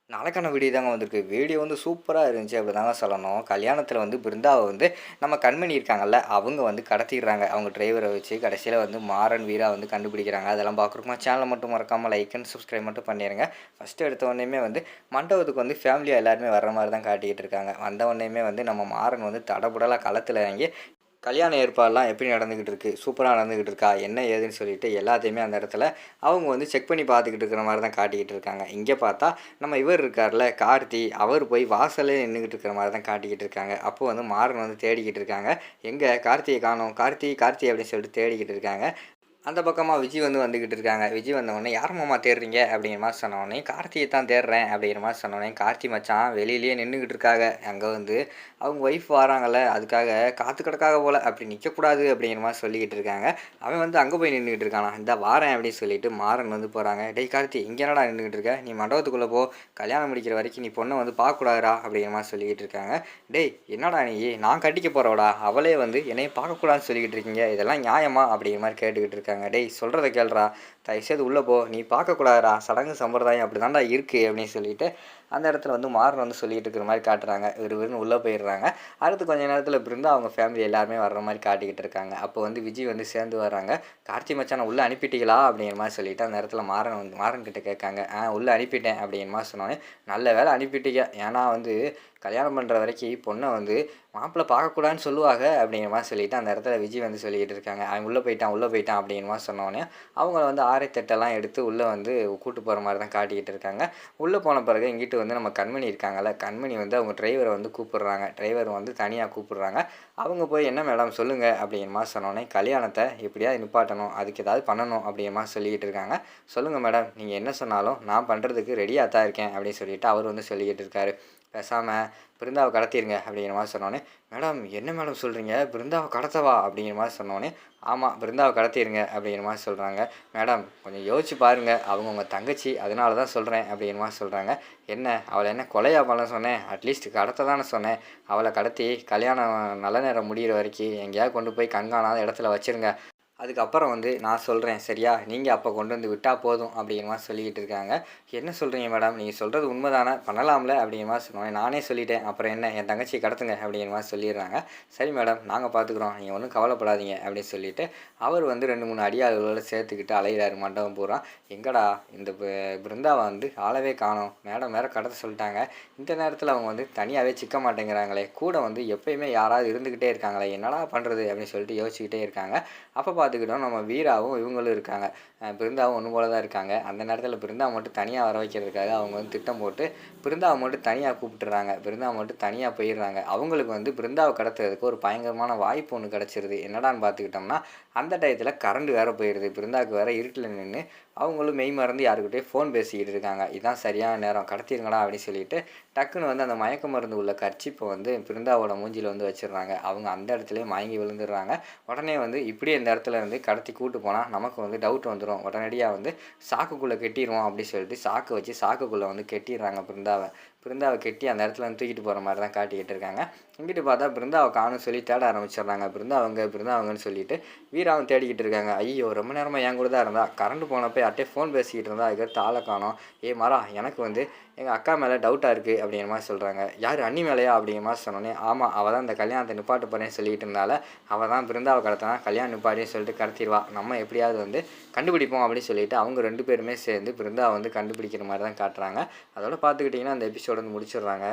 நாளைக்கான வீடியோ தாங்க வந்திருக்கு. வீடியோ வந்து சூப்பரா இருந்துச்சு அப்படிதாங்க சொல்லணும். கல்யாணத்தில வந்து பிருந்தாவ வந்து நம்ம கண்மணி இருக்காங்கல்ல, அவங்க வந்து கடத்திடுறாங்க. அவங்க டிரைவர வச்சு கடைசியில வந்து மாறன், வீரா வந்து கண்டுபிடிக்கிறாங்க. அதெல்லாம் பார்க்குறோமா சேனல மட்டும் மறக்காம லைக் அண்ட் சப்ஸ்கிரைப் மட்டும் பண்ணிருங்க. ஃபர்ஸ்ட்டு எடுத்த உடனேயுமே வந்து மண்டபத்துக்கு வந்து ஃபேமிலியா எல்லாருமே வர்ற மாரி தான் காட்டிக்கிட்டு இருக்காங்க. வந்த உடனேயுமே வந்து நம்ம மாறன் வந்து தடபுடலா களத்துல இறங்கி கல்யாண ஏற்பாடுலாம் எப்படி நடந்துக்கிட்டு இருக்கு? சூப்பரா நடந்துக்கிட்டு இருக்கா? என்ன ஏதுன்னு சொல்லிட்டு எல்லாத்தையுமே அந்த இடத்துல அவங்க வந்து செக் பண்ணி பார்த்துக்கிட்டு இருக்கிற மாரி தான் காட்டிக்கிட்டு இருக்காங்க. இங்க பார்த்தா நம்ம இவர் இருக்கார்ல கார்த்தி, அவர் போய் வாசல்லே நின்னுகிட்டு இருக்கிற மாரி தான் காட்டிக்கிட்டு இருக்காங்க. அப்போ வந்து மாறன் வந்து தேடிக்கிட்டு இருக்காங்க. எங்க கார்த்திய காணோம். கார்த்தி, கார்த்தி அப்படின்னு சொல்லிட்டு தேடிக்கிட்டு இருக்காங்க. அந்த பக்கமா விஜய் வந்து வந்துகிட்டு இருக்காங்க. விஜய் வந்தவுடனே, "யார மாமா தேடுறீங்க?" அப்படிங்கிற மாரி சொன்னவுடனே, "கார்த்திய தான் தேடுறேன்." அப்படிங்கிற மாரி சொன்னவுடனே, "கார்த்தி மச்சான் வெளியிலேயே நின்னுகிட்டு இருக்காங்க. அங்க வந்து அவங்க ஒய்ஃப் வராங்கல்ல, அதுக்காக காத்து கிடக்காக போல. அப்படி நிக்கக்கூடாது." அப்படிங்கிற மாரி சொல்லிக்கிட்டு இருக்காங்க. அவன் வந்து அங்க போய் நின்னுகிட்டு இருக்கானாம். "இந்தா வாரேன்." அப்படின்னு சொல்லிட்டு மாறன் வந்து போறாங்க. "டேய் கார்த்தி, இங்க என்னடா நின்னுகிட்டு இருக்க? நீ மண்டபத்துக்குள்ள போ. கல்யாணம் முடிக்கிற வரைக்கும் நீ பொண்ண வந்து பார்க்கக்கூடாதுடா." அப்படிங்கிற மாரி சொல்லிக்கிட்டு இருக்காங்க. "டேய் என்னடா நீ? நான் கட்டிக்க போறவடா. அவளே வந்து என்னைய பார்க்கக்கூடாதுன்னு சொல்லிக்கிட்டு இருக்கீங்க. இதெல்லாம் நியாயமா?" அப்படிங்கிற மாரி கேட்டுக்கிட்டு இருக்காங்க. "டேய் சொல்றத கேளுடா. தயவுசெய்து உள்ள போ. நீ பார்க்கக்கூடாதுடா. சடங்கு சம்பிரதாயம் அப்படி தான்டா இருக்கு." அப்படின்னு சொல்லிட்டு அந்த இடத்துல வந்து மாறன் வந்து சொல்லிட்டு இருக்கிற மாரி காட்டுறாங்க. விறுவிறுன்னு உள்ள போயிடுறாங்க. அடுத்து கொஞ்ச நேரத்துல பிருந்தா அவங்க ஃபேமிலி எல்லாருமே வர்ற மாரி காட்டிக்கிட்டு இருக்காங்க. அப்போ வந்து விஜய் வந்து சேர்ந்து வர்றாங்க. "கார்த்தி மச்சான உள்ள அனுப்பிட்டீங்களா?" அப்படிங்கிற மாரி சொல்லிட்டு அந்த இடத்துல மாறன் கிட்ட கேட்காங்க. உள்ள அனுப்பிட்டேன்." அப்படிங்கிற மாரி சொன்னோனே, "நல்ல வேளை அனுப்பிட்டீங்க. ஏன்னா வந்து கல்யாணம் பண்ற வரைக்கும் பொண்ண வந்து மாப்பிள்ளை பார்க்கக்கூடாதுன்னு சொல்லுவாங்க." அப்படிங்கிற மாரி சொல்லிட்டு அந்த இடத்துல விஜய் வந்து சொல்லிக்கிட்டு இருக்காங்க. "அவன் உள்ள போயிட்டான், உள்ள போயிட்டான்." அப்படிங்கிற மாரி சொன்னோனே, அவங்கள வந்து ஆடை தட்டெல்லாம் எடுத்து உள்ள வந்து கூட்டு போற மாரி தான் காட்டிக்கிட்டு இருக்காங்க. உள்ள போன பிறகு இங்கிட்டு வந்து நம்ம கண்மணி இருக்காங்கல்ல, கண்மணி வந்து அவங்க டிரைவர வந்து கூப்பிடுறாங்க. டிரைவர் வந்து தனியா கூப்பிடுறாங்க. அவங்க போய், "என்ன மேடம் சொல்லுங்க." அப்படிங்கிற மாரி சொன்னோனே, "கல்யாணத்த எப்படியாவது நிப்பாட்டணும். அதுக்கு ஏதாவது பண்ணணும்." அப்படிங்கிற மாரி சொல்லிக்கிட்டு இருக்காங்க. "சொல்லுங்க மேடம். நீங்க என்ன சொன்னாலும் நான் பண்றதுக்கு ரெடியா தான் இருக்கேன்." அப்படின்னு சொல்லிட்டு அவர் வந்து சொல்லிக்கிட்டு இருக்காரு. "பேசாம பிருந்தாவ கடத்திருங்க." அப்படிங்கிற மாரி சொன்னோனே, "மேடம் என்ன மேடம் சொல்றீங்க? பிருந்தாவ கடத்தவா?" அப்படிங்கிற மாரி சொன்னோனே, "ஆமா பிருந்தாவ கடத்திருங்க." அப்படிங்கிற மாரி சொல்றாங்க. "மேடம் கொஞ்சம் யோசிச்சு பாருங்க. அவங்க உங்க தங்கச்சி. அதனால தான் சொல்றேன்." அப்படிங்கிற மாரி சொல்றாங்க. "என்ன அவள என்ன கொலையா பண்ண சொன்னேன்? அட்லீஸ்ட் கடத்த தானே சொன்னேன். அவள கடத்தி கல்யாணம் நல்ல நேரம் முடியிற வரைக்கும் எங்கேயாவது கொண்டு போய் கண்காணாத இடத்துல வச்சுருங்க. அதுக்கப்புறம் வந்து நான் சொல்கிறேன் சரியா? நீங்கள் அப்போ கொண்டு வந்து விட்டா போதும்." அப்படிங்கிற மாரி சொல்லிக்கிட்டு இருக்காங்க. "என்ன சொல்கிறீங்க மேடம்? நீங்கள் சொல்கிறது உண்மை தானே? பண்ணலாம்ல." அப்படிங்கிற மாரி சொன்னோனே, "நானே சொல்லிட்டேன். அப்புறம் என்ன? என் தங்கச்சிய கடத்துங்க." அப்படிங்கிற மாரி சொல்லிடுறாங்க. "சரி மேடம் நாங்கள் பார்த்துக்குறோம். நீங்கள் ஒன்றும் கவலைப்படாதீங்க." அப்படின்னு சொல்லிட்டு அவர் வந்து 2, 3 அடியாள்களோட சேர்த்துக்கிட்டு அலையிறாரு மண்டபம் பூரா. எங்கடா இந்த பிருந்தாவ வந்து ஆளவே காணோம். மேடம் வேற கடத்த சொல்லிட்டாங்க. இந்த நேரத்தில் அவங்க வந்து தனியாகவே சிக்க மாட்டேங்கிறாங்களே. கூட வந்து எப்பயுமே யாராவது இருந்துக்கிட்டே இருக்காங்களே. என்னடா பண்ணுறது? அப்படின்னு சொல்லிட்டு யோசிச்சுக்கிட்டே இருக்காங்க. அப்போ பார்த்துக்கிட்டோம் நம்ம வீராவும் இவங்களும் இருக்காங்க. பிருந்தாவும் ஒன்று போல தான் இருக்காங்க. அந்த நேரத்தில் பிருந்தாவ மட்டும் தனியாக வர வைக்கிறதுக்காக அவங்க வந்து திட்டம் போட்டு பிருந்தாவ மட்டும் தனியாக கூப்பிட்டுறாங்க. பிருந்தாவ மட்டும் தனியாக போயிடுறாங்க. அவங்களுக்கு வந்து பிருந்தாவ கடத்துறதுக்கு ஒரு பயங்கரமான வாய்ப்பு ஒன்று கிடச்சிருது. என்னடான்னு பார்த்துக்கிட்டோம்னா, அந்த டயத்தில் கரண்ட் வேற போயிடுது. பிருந்தாவுக்கு வேற இருட்டில் நின்று அவங்களும் மெய் மறந்து யாருக்கிட்டயோ ஃபோன் பேசிக்கிட்டு இருக்காங்க. இதான் சரியான நேரம் கடத்திருங்கடா அப்படின்னு சொல்லிட்டு டக்குன்னு வந்து அந்த மயக்க மருந்து உள்ள கர்ச்சீப்பை வந்து பிருந்தாவோட மூஞ்சில வந்து வச்சிடுறாங்க. அவங்க அந்த இடத்துலயே மயங்கி விழுந்துடுறாங்க. உடனே வந்து இப்படியே இந்த இடத்துல இருந்து கடத்தி கூட்டு போனால் நமக்கு வந்து டவுட் வந்துடும். உடனடியாக வந்து சாக்குக்குள்ளே கெட்டிடுவோம் அப்படின்னு சொல்லிட்டு சாக்கு வச்சு சாக்குக்குள்ளே வந்து கெட்டிடுறாங்க பிருந்தாவை. பிருந்தாவை கெட்டி அந்த இடத்துல வந்து தூக்கிட்டு போகிற மாதிரி தான் காட்டிக்கிட்டு இருக்காங்க. இங்கிட்டு பார்த்தா பிருந்தாவை காணும் சொல்லி தேட ஆரம்பிச்சிடுறாங்க. பிருந்தாவங்கன்னு சொல்லிட்டு வீராவும் தேடிக்கிட்டு இருக்காங்க. ஐயோ ரொம்ப நேரமாக என் கூட தான் இருந்தா, கரண்ட் போனப்போ யார்கிட்டயே ஃபோன் பேசிக்கிட்டு இருந்தா, அதுக்கடுத்து ஆளை காணோம். மாறா எனக்கு வந்து எங்கள் அக்கா மேலே டவுட்டாக இருக்குது அப்படிங்கிற மாதிரி சொல்கிறாங்க. யார் அண்ணி மேலேயா அப்படிங்கிற மாதிரி சொன்னோன்னே, ஆமாம் அவள் தான் இந்த கல்யாணத்தை நிப்பாட்ட போகிறேன்னு சொல்லிட்டு இருந்தால, அவள் தான் பிருந்தாவை கடத்தினா கல்யாணம் நிப்பாட்டின்னு சொல்லிட்டு கடத்திடுவா. நம்ம எப்படியாவது வந்து கண்டுபிடிப்போம் அப்படின்னு சொல்லிட்டு அவங்க 2 பேருமே சேர்ந்து பிருந்தாவை வந்து கண்டுபிடிக்கிற மாதிரி தான் காட்டுறாங்க. அதோட பார்த்துக்கிட்டிங்கன்னா அந்த எபிசோடு வந்து முடிச்சிடுறாங்க.